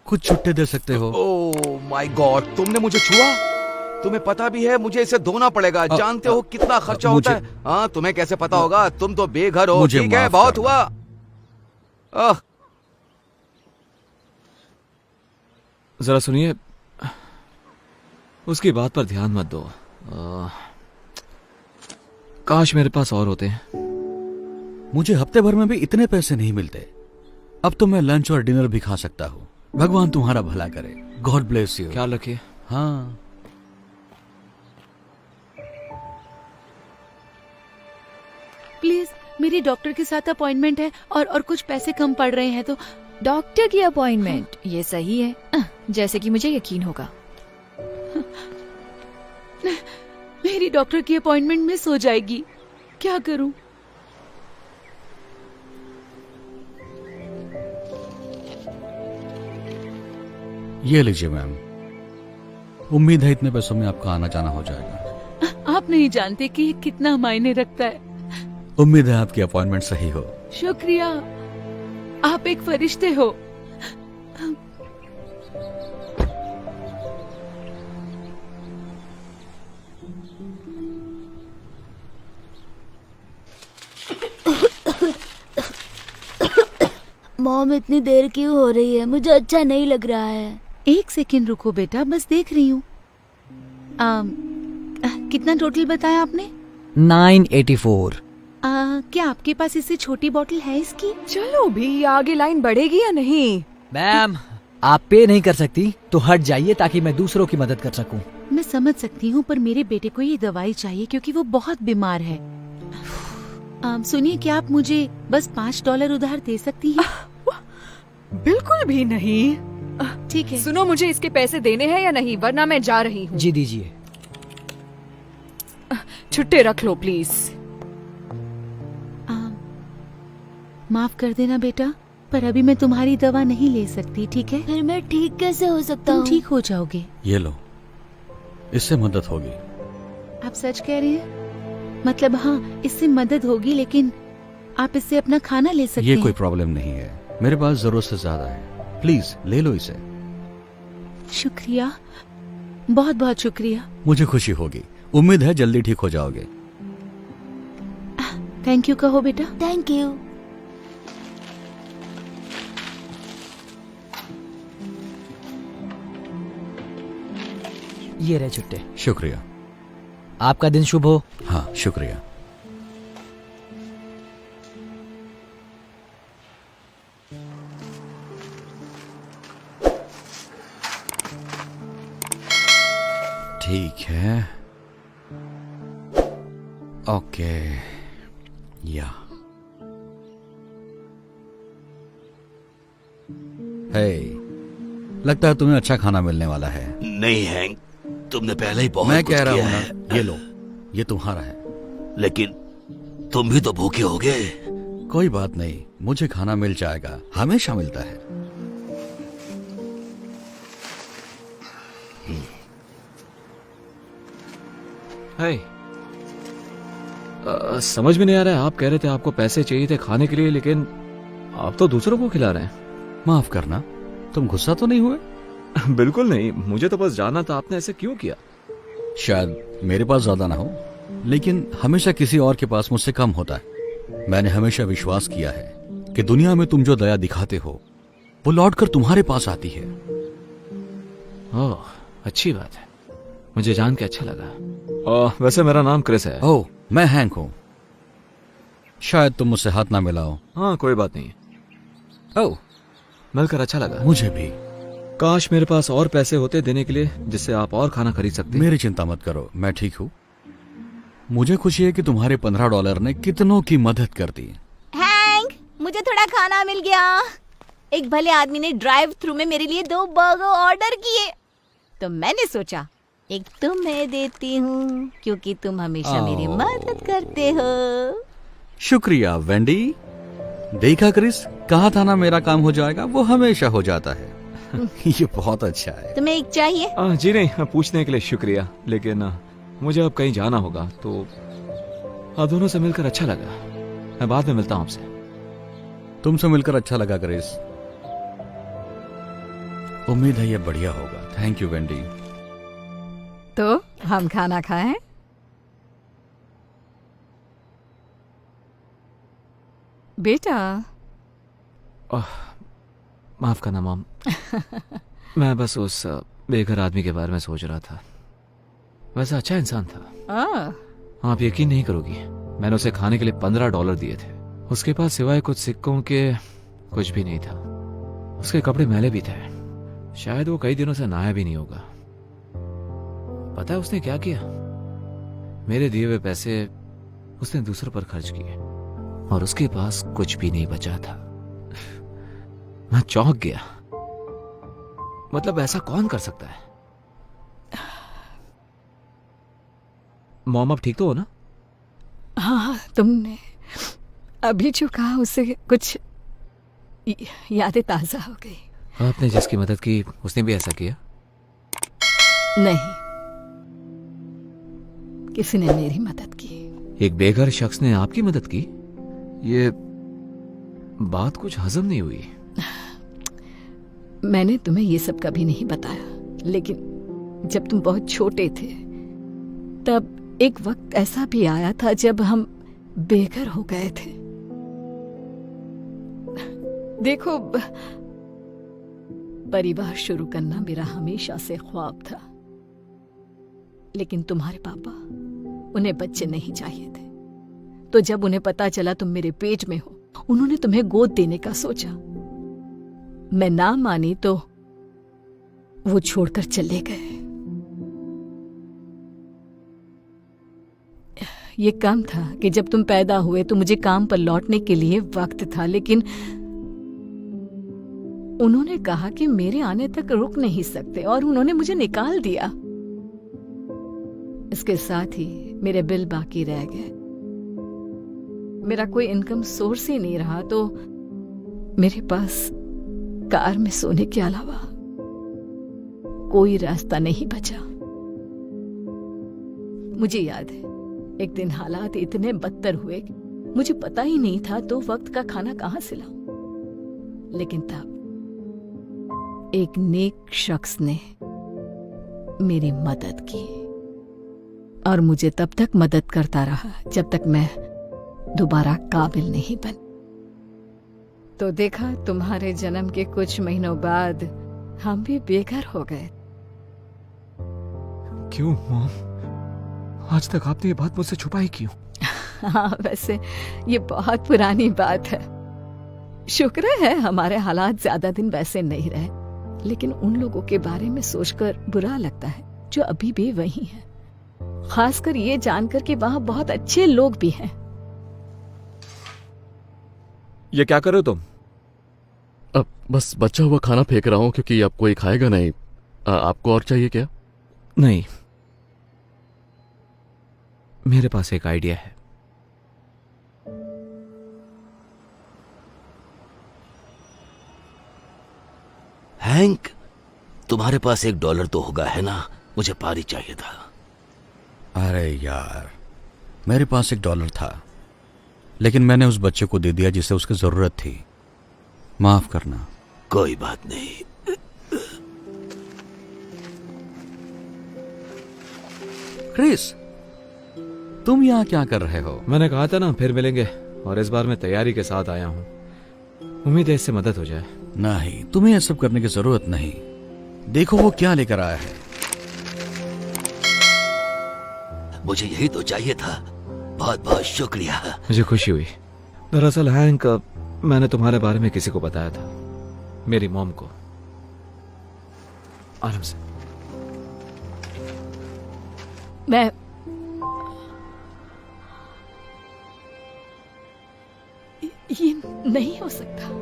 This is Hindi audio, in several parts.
कुछ छुट्टे दे सकते हो? ओह माय गॉड, तुमने मुझे छुआ? तुम्हें पता भी है मुझे इसे धोना पड़ेगा। जानते हो कितना खर्चा होता है? हाँ, तुम्हें कैसे पता होगा? तुम तो बेघर हो। ठीक है, बहुत हुआ। जरा सुनिए, उसकी बात पर ध्यान मत दो। काश मेरे पास और होते हैं। मुझे हफ्ते भर में भी इतने पैसे नहीं मिलते। अब तो मैं लंच और डिनर भी खा सकता हूँ। भगवान तुम्हारा भला करे। God bless you. ख्याल रखिए। हाँ, प्लीज, मेरी डॉक्टर के साथ अपॉइंटमेंट है और कुछ पैसे कम पड़ रहे हैं तो। डॉक्टर की अपॉइंटमेंट? ये सही है, जैसे कि मुझे यकीन होगा। मेरी डॉक्टर की अपॉइंटमेंट मिस हो जाएगी, क्या करूं? ये लीजिए मैम। उम्मीद है इतने पैसों में आपका आना जाना हो जाएगा। आप नहीं जानते कि ये कितना मायने रखता है। उम्मीद है आपकी अपॉइंटमेंट सही हो। शुक्रिया, आप एक फरिश्ते हो। मॉम, इतनी देर क्यों हो रही है? मुझे अच्छा नहीं लग रहा है। एक सेकंड रुको बेटा, बस देख रही हूँ। कितना टोटल बताया आपने? 984। क्या आपके पास इससे छोटी बोतल है इसकी? चलो भी, आगे लाइन बढ़ेगी या नहीं? मैम, आप पे नहीं कर सकती तो हट जाइए ताकि मैं दूसरों की मदद कर सकूं। मैं समझ सकती हूँ, पर मेरे बेटे को ये दवाई चाहिए क्योंकि वो बहुत बीमार है। सुनिए, क्या आप मुझे बस $5 उधार दे सकती हैं? बिल्कुल भी नहीं। ठीक है। सुनो, मुझे इसके पैसे देने हैं या नहीं, वरना मैं जा रही हूँ। जी दीजिए। छुट्टे रख लो प्लीज। माफ कर देना बेटा, पर अभी मैं तुम्हारी दवा नहीं ले सकती, ठीक है? फिर मैं ठीक कैसे हो सकता तुम हूँ? ठीक हो जाओगे। ये लो, इससे मदद होगी। आप सच कह रहे हैं? मतलब हाँ, इससे मदद होगी, लेकिन आप इससे अपना खाना ले सकते ये हैं। कोई प्रॉब्लम नहीं है, मेरे पास जरूरत से ज्यादा है। प्लीज ले लो इसे। शुक्रिया, बहुत बहुत शुक्रिया। मुझे खुशी होगी। उम्मीद है जल्दी ठीक हो जाओगे। थैंक यू कहो बेटा। Thank you. ये रहे छुट्टे। शुक्रिया। आपका दिन शुभ हो। हाँ, शुक्रिया। ठीक है, ओके। या हे, लगता है तुम्हें अच्छा खाना मिलने वाला है। नहीं हैंक, तुमने पहले ही बहुत मैं कुछ कह रहा किया हूँ है। ना, ये लो, ये तुम्हारा है। लेकिन तुम भी तो भूखे होगे। कोई बात नहीं, मुझे खाना मिल जाएगा, हमेशा मिलता है। हाय। समझ में नहीं आ रहा है, आप कह रहे थे आपको पैसे चाहिए थे खाने के लिए, लेकिन आप तो दूसरों को खिला रहे हैं। माफ करना, तुम गुस्सा तो नहीं हुए? बिल्कुल नहीं, मुझे तो बस जानना था आपने ऐसे क्यों किया। शायद मेरे पास ज्यादा ना हो, लेकिन हमेशा किसी और के पास मुझसे कम होता है। मैंने हमेशा विश्वास किया है कि दुनिया में तुम जो दया दिखाते हो वो लौटकर तुम्हारे पास आती है। ओह, अच्छी बात है, मुझे जान के अच्छा लगा। वैसे मेरा नाम क्रिस है। ओह, मैं हैंक हूं। शायद तुम मुझसे हाथ ना मिलाओ। हाँ, कोई बात नहीं। ओह, मिलकर अच्छा लगा। मुझे भी। काश मेरे पास और पैसे होते देने के लिए, जिससे आप और खाना खरीद सकते। मेरी चिंता मत करो, मैं ठीक हूँ। मुझे खुशी है कि तुम्हारे $15 ने कितनों की मदद कर दी। हैंक, मुझे थोड़ा खाना मिल गया। एक भले आदमी ने ड्राइव थ्रू में मेरे लिए 2 बर्गर ऑर्डर किए, तो मैंने सोचा एक तुम्हें देती हूँ क्योंकि तुम हमेशा मेरी मदद करते हो। शुक्रिया वेंडी। देखा क्रिस, कहा था ना मेरा काम हो जाएगा, वो हमेशा हो जाता है। ये बहुत अच्छा है। तुम्हें एक चाहिए? जी नहीं, पूछने के लिए शुक्रिया, लेकिन मुझे अब कहीं जाना होगा, तो आप दोनों से मिलकर अच्छा लगा। मैं बाद में मिलता हूँ आपसे। तुमसे मिलकर अच्छा लगा क्रिस। उम्मीद है ये बढ़िया होगा। Thank you Wendy. तो हम खाना खाएं? बेटा माफ करना मॉम। मैं बस उस बेघर आदमी के बारे में सोच रहा था। वैसा अच्छा इंसान था। आप यकीन नहीं करोगी, मैंने उसे खाने के लिए $15 दिए थे। उसके पास सिवाय कुछ सिक्कों के कुछ भी नहीं था। उसके कपड़े मैले भी थे। शायद वो कई दिनों से नहाया भी नहीं होगा। पता है उसने क्या किया? मेरे दिए हुए पैसे उसने दूसरों पर खर्च किए और उसके पास कुछ भी नहीं बचा था। मैं चौंक गया। मतलब ऐसा कौन कर सकता है? मॉम आप ठीक तो हो ना? हाँ, तुमने अभी जो कहा उससे कुछ यादें ताजा हो गई। आपने जिसकी मदद की उसने भी ऐसा किया? नहीं, किसी ने मेरी मदद की। एक बेघर शख्स ने आपकी मदद की? ये बात कुछ हजम नहीं हुई। मैंने तुम्हें ये सब कभी नहीं बताया, लेकिन जब तुम बहुत छोटे थे तब एक वक्त ऐसा भी आया था जब हम बेघर हो गए थे। देखो, परिवार शुरू करना मेरा हमेशा से ख्वाब था, लेकिन तुम्हारे पापा, उन्हें बच्चे नहीं चाहिए थे। तो जब उन्हें पता चला तुम मेरे पेट में हो, उन्होंने तुम्हें गोद देने का सोचा। मैं ना मानी तो वो छोड़कर चले गए। ये कम था कि जब तुम पैदा हुए तो मुझे काम पर लौटने के लिए वक्त था, लेकिन उन्होंने कहा कि मेरे आने तक रुक नहीं सकते और उन्होंने मुझे निकाल दिया। इसके साथ ही मेरे बिल बाकी रह गए। मेरा कोई इनकम सोर्स ही नहीं रहा, तो मेरे पास कार में सोने के अलावा कोई रास्ता नहीं बचा। मुझे याद है, एक दिन हालात इतने बदतर हुए कि मुझे पता ही नहीं था तो वक्त का खाना कहां से लाऊं। लेकिन तब एक नेक शख्स ने मेरी मदद की और मुझे तब तक मदद करता रहा जब तक मैं दोबारा काबिल नहीं बन। तो देखा, तुम्हारे जन्म के कुछ महीनों बाद हम भी बेघर हो गए। क्यों मॉम? आज तक आपने ये बात मुझसे छुपाई क्यों? हाँ, वैसे ये बहुत पुरानी बात है। शुक्र है हमारे हालात ज्यादा दिन वैसे नहीं रहे, लेकिन उन लोगों के बारे में सोचकर बुरा लगता है जो अभी भी वही हैं। खासकर ये जानकर कि वहाँ बहुत अच्छे लोग भी हैं। ये क्या कर रहे हो तुम? अब बस बचा हुआ खाना फेंक रहा हूँ क्योंकि अब कोई खाएगा नहीं। आपको और चाहिए क्या? नहीं, मेरे पास एक आइडिया है। हैंक, तुम्हारे पास $1 तो होगा, है ना? मुझे पारी चाहिए था। अरे यार, मेरे पास $1 था, लेकिन मैंने उस बच्चे को दे दिया जिसे उसकी जरूरत थी। माफ करना। कोई बात नहीं। क्रिस, तुम यहाँ क्या कर रहे हो? मैंने कहा था ना फिर मिलेंगे, और इस बार मैं तैयारी के साथ आया हूँ। उम्मीद है इससे मदद हो जाए। नहीं, तुम्हें यह सब करने की जरूरत नहीं। देखो वो क्या लेकर आया है। मुझे यही तो चाहिए था। बहुत बहुत शुक्रिया। मुझे खुशी हुई। दरअसल हैंक, मैंने तुम्हारे बारे में किसी को बताया था, मेरी मॉम को। आराम से। मैं ये नहीं हो सकता।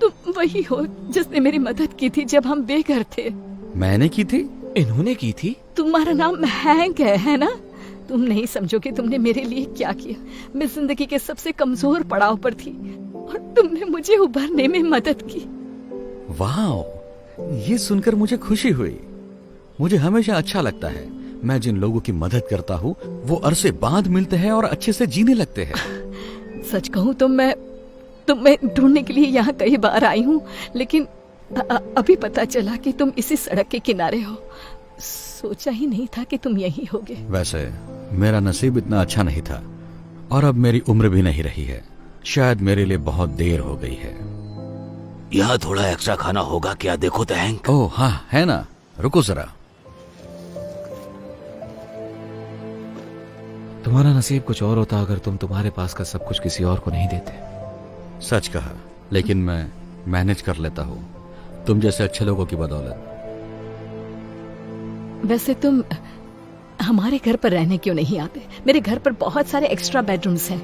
तुम वही हो जिसने मेरी मदद की थी जब हम बेघर थे। मैंने की थी? इन्होंने की थी? तुम्हारा नाम हैंक है ना? तुम नहीं समझोगे तुमने मेरे लिए क्या किया। मैं जिंदगी के सबसे कमजोर पड़ाव पर थी और तुमने मुझे उभरने में मदद की। वाह, ये सुनकर मुझे खुशी हुई। मुझे हमेशा अच्छा लगता है मैं जिन लोगों की मदद करता हूँ वो अरसे बाद मिलते हैं और अच्छे से जीने लगते हैं। सच कहूँ तो मैं ढूंढने के लिए यहाँ कई बार आई हूँ, लेकिन अभी पता चला कि तुम इसी सड़क के किनारे हो। सोचा ही नहीं था कि तुम यहीं होगे। वैसे मेरा नसीब इतना अच्छा नहीं था और अब मेरी उम्र भी नहीं रही है। शायद मेरे लिए बहुत देर हो गई है। यहाँ थोड़ा एक्स्ट्रा खाना होगा क्या? देखो तो हैंक। ओह हाँ, है ना, रुको जरा। तुम्हारा नसीब कुछ और होता अगर तुम तुम्हारे पास का सब कुछ किसी और को नहीं देते। सच कहा, लेकिन मैं मैनेज कर लेता हूँ तुम जैसे अच्छे लोगों की बदौलत। वैसे तुम हमारे घर पर रहने क्यों नहीं आते? मेरे घर पर बहुत सारे एक्स्ट्रा बेडरूम्स हैं।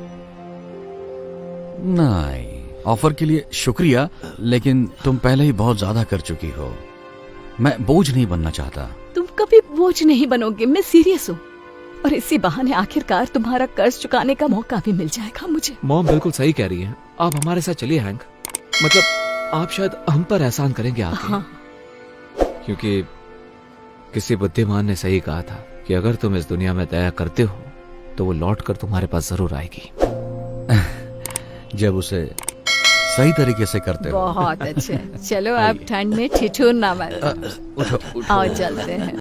नहीं, ऑफर के लिए शुक्रिया, लेकिन तुम पहले ही बहुत ज्यादा कर चुकी हो। मैं बोझ नहीं बनना चाहता। तुम कभी बोझ नहीं बनोगे, मैं सीरियस हूँ। और इसी बहाने आखिरकार तुम्हारा कर्ज चुकाने का मौका भी मिल जाएगा मुझे। मॉम बिल्कुल सही कह रही है, आप हमारे साथ चलिए हैंक। मतलब आप शायद हम पर एहसान करेंगे आके। हाँ। क्योंकि किसी बुद्धिमान ने सही कहा था कि अगर तुम इस दुनिया में दया करते हो तो वो लौट कर तुम्हारे पास जरूर आएगी। जब उसे सही तरीके से करते हो। बहुत अच्छे। चलो अब ठंड में ठिठुरना मत। आओ चलते हैं।